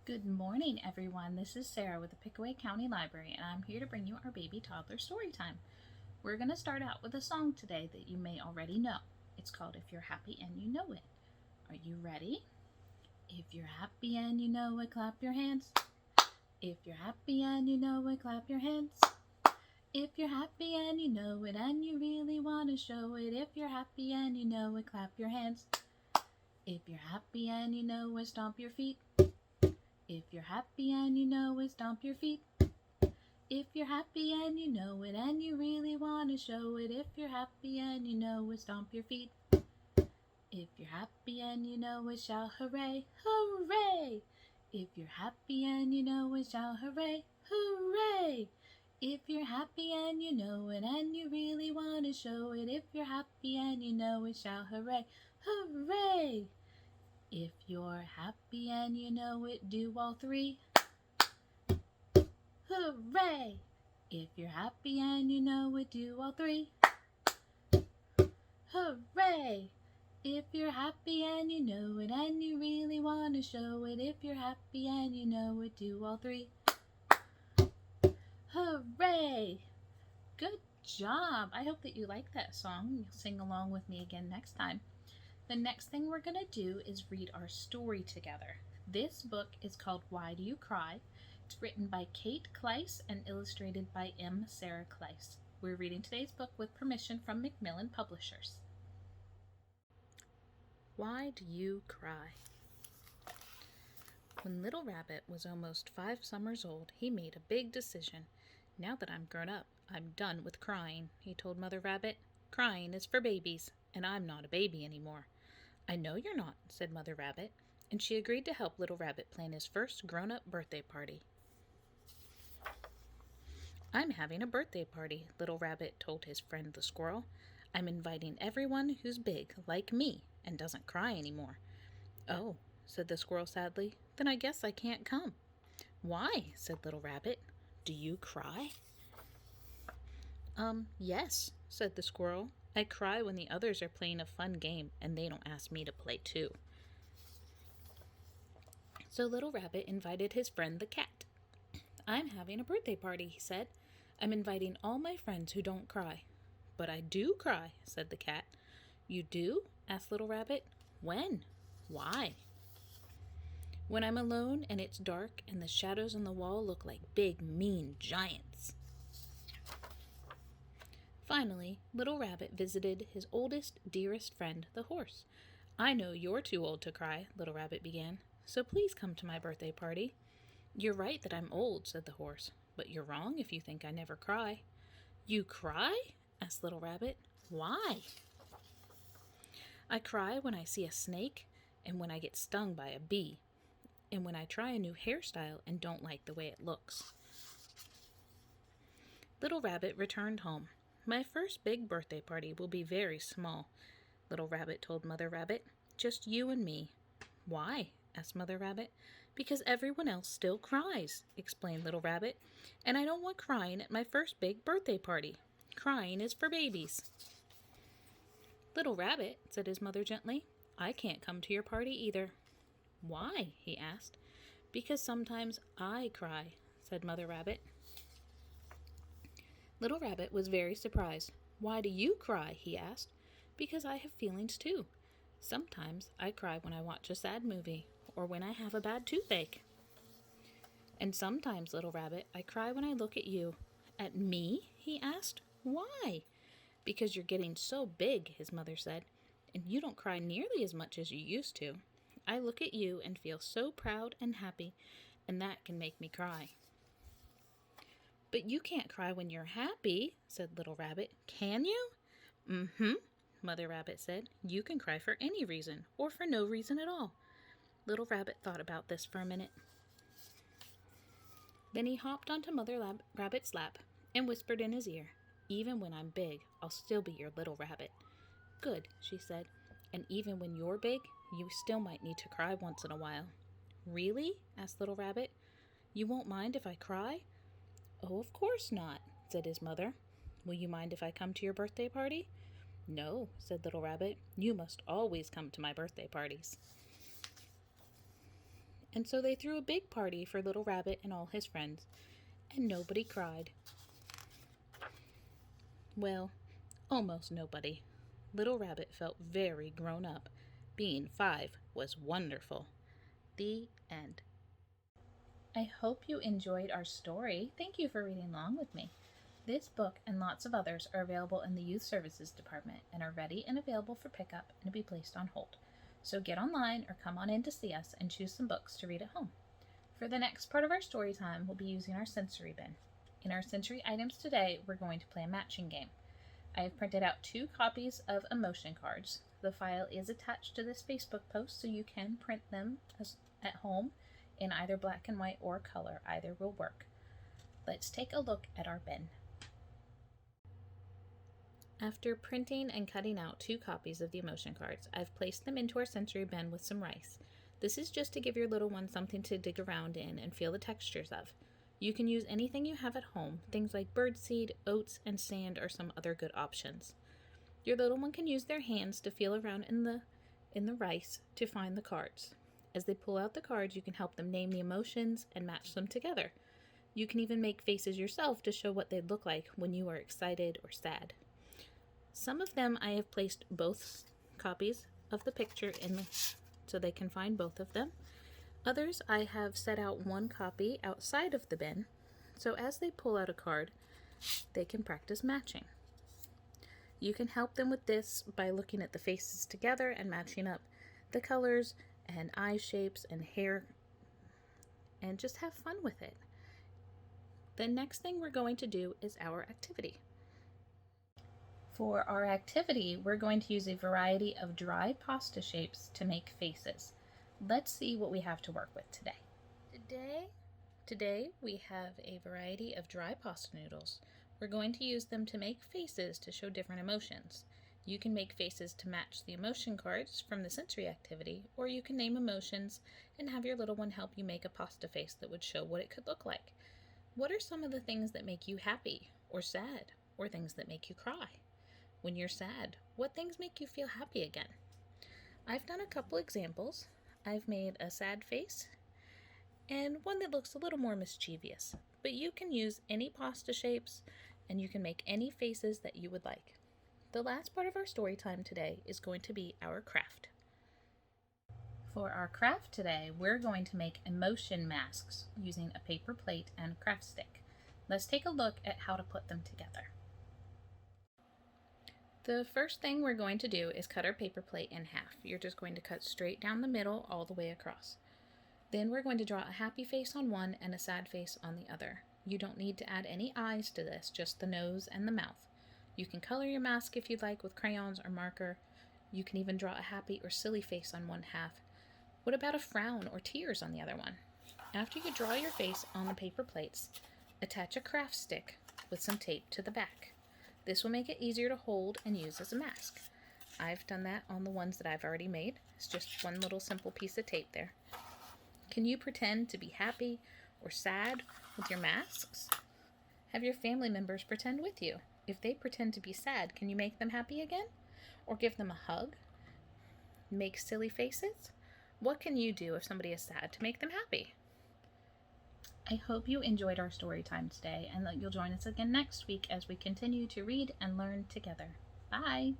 Good morning, everyone. This is Sarah with the Pickaway County Library, and I'm here to bring you our baby toddler story time. We're going to start out with a song today that you may already know. It's called If You're Happy and You Know It. Are you ready? If you're happy and you know it, clap your hands. If you're happy and you know it, clap your hands. If you're happy and you know it and you really want to show it, if you're happy and you know it, clap your hands. If you're happy and you know it, stomp your feet. If you're happy and you know it, stomp your feet. If you're happy and you know it and you really want to show it, if you're happy and you know it, stomp your feet. If you're happy and you know it, shout hooray, hooray. If you're happy and you know it, shout hooray, hooray. If you're happy and you know it and you really want to show it, if you're happy and you know it, shout hooray, hooray. If you're happy and you know it, do all three. Hooray! If you're happy and you know it, do all three. Hooray! If you're happy and you know it and you really want to show it, if you're happy and you know it, do all three. Hooray! Good job! I hope that you like that song. You'll sing along with me again next time. The next thing we're going to do is read our story together. This book is called Why Do You Cry? It's written by Kate Klise and illustrated by Sarah Klise. We're reading today's book with permission from Macmillan Publishers. Why Do You Cry? When Little Rabbit was almost 5 summers old, he made a big decision. Now that I'm grown up, I'm done with crying, he told Mother Rabbit. Crying is for babies, and I'm not a baby anymore. I know you're not, said Mother Rabbit, and she agreed to help Little Rabbit plan his first grown-up birthday party. I'm having a birthday party, Little Rabbit told his friend the squirrel. I'm inviting everyone who's big, like me, and doesn't cry anymore. Oh, said the squirrel sadly, then I guess I can't come. Why? Said Little Rabbit. Do you cry? Yes, said the squirrel. I cry when the others are playing a fun game and they don't ask me to play too. So Little Rabbit invited his friend the cat. I'm having a birthday party, he said. I'm inviting all my friends who don't cry. But I do cry, said the cat. You do? Asked Little Rabbit. When? Why? When I'm alone and it's dark and the shadows on the wall look like big, mean giants. Finally, Little Rabbit visited his oldest, dearest friend, the horse. I know you're too old to cry, Little Rabbit began, so please come to my birthday party. You're right that I'm old, said the horse, but you're wrong if you think I never cry. You cry? Asked Little Rabbit. Why? I cry when I see a snake, and when I get stung by a bee, and when I try a new hairstyle and don't like the way it looks. Little Rabbit returned home. My first big birthday party will be very small, Little Rabbit told Mother Rabbit. Just you and me. Why? Asked Mother Rabbit. Because everyone else still cries, explained Little Rabbit, and I don't want crying at my first big birthday party. Crying is for babies. Little Rabbit, said his mother gently, I can't come to your party either. Why? He asked. Because sometimes I cry, said Mother Rabbit. Little Rabbit was very surprised. Why do you cry? He asked. Because I have feelings too. Sometimes I cry when I watch a sad movie, or when I have a bad toothache. And sometimes, Little Rabbit, I cry when I look at you. At me? He asked. Why? Because you're getting so big, his mother said, and you don't cry nearly as much as you used to. I look at you and feel so proud and happy, and that can make me cry. But you can't cry when you're happy, said Little Rabbit. Can you? Mm-hmm, Mother Rabbit said. You can cry for any reason, or for no reason at all. Little Rabbit thought about this for a minute. Then he hopped onto Mother Rabbit's lap and whispered in his ear, Even when I'm big, I'll still be your little rabbit. Good, she said. And even when you're big, you still might need to cry once in a while. Really? Asked Little Rabbit. You won't mind if I cry? Oh, of course not, said his mother. Will you mind if I come to your birthday party? No, said Little Rabbit. You must always come to my birthday parties. And so they threw a big party for Little Rabbit and all his friends, and nobody cried. Well, almost nobody. Little Rabbit felt very grown up. Being 5 was wonderful. The end. I hope you enjoyed our story. Thank you for reading along with me. This book and lots of others are available in the Youth Services Department and are ready and available for pickup and to be placed on hold. So get online or come on in to see us and choose some books to read at home. For the next part of our story time, we'll be using our sensory bin. In our sensory items today, we're going to play a matching game. I have printed out 2 copies of emotion cards. The file is attached to this Facebook post, so you can print them at home in either black and white or color. Either will work. Let's take a look at our bin. After printing and cutting out 2 copies of the emotion cards, I've placed them into our sensory bin with some rice. This is just to give your little one something to dig around in and feel the textures of. You can use anything you have at home. Things like birdseed, oats, and sand are some other good options. Your little one can use their hands to feel around in the rice to find the cards. As they pull out the cards, you can help them name the emotions and match them together. You can even make faces yourself to show what they'd look like when you are excited or sad. Some of them I have placed both copies of the picture so they can find both of them. Others I have set out 1 copy outside of the bin, so as they pull out a card, they can practice matching. You can help them with this by looking at the faces together and matching up the colors and eye shapes and hair, and just have fun with it. The next thing we're going to do is our activity. For our activity, we're going to use a variety of dry pasta shapes to make faces. Let's see what we have to work with today. Today we have a variety of dry pasta noodles. We're going to use them to make faces to show different emotions. You can make faces to match the emotion cards from the sensory activity, or you can name emotions and have your little one help you make a pasta face that would show what it could look like. What are some of the things that make you happy or sad, or things that make you cry? When you're sad, what things make you feel happy again? I've done a couple examples. I've made a sad face and one that looks a little more mischievous, but you can use any pasta shapes and you can make any faces that you would like. The last part of our story time today is going to be our craft. For our craft today, we're going to make emotion masks using a paper plate and craft stick. Let's take a look at how to put them together. The first thing we're going to do is cut our paper plate in half. You're just going to cut straight down the middle all the way across. Then we're going to draw a happy face on one and a sad face on the other. You don't need to add any eyes to this, just the nose and the mouth. You can color your mask if you'd like with crayons or marker. You can even draw a happy or silly face on one half. What about a frown or tears on the other one? After you draw your face on the paper plates, attach a craft stick with some tape to the back. This will make it easier to hold and use as a mask. I've done that on the ones that I've already made. It's just one little simple piece of tape there. Can you pretend to be happy or sad with your masks? Have your family members pretend with you. If they pretend to be sad, can you make them happy again? Or give them a hug? Make silly faces? What can you do if somebody is sad to make them happy? I hope you enjoyed our story time today and that you'll join us again next week as we continue to read and learn together. Bye!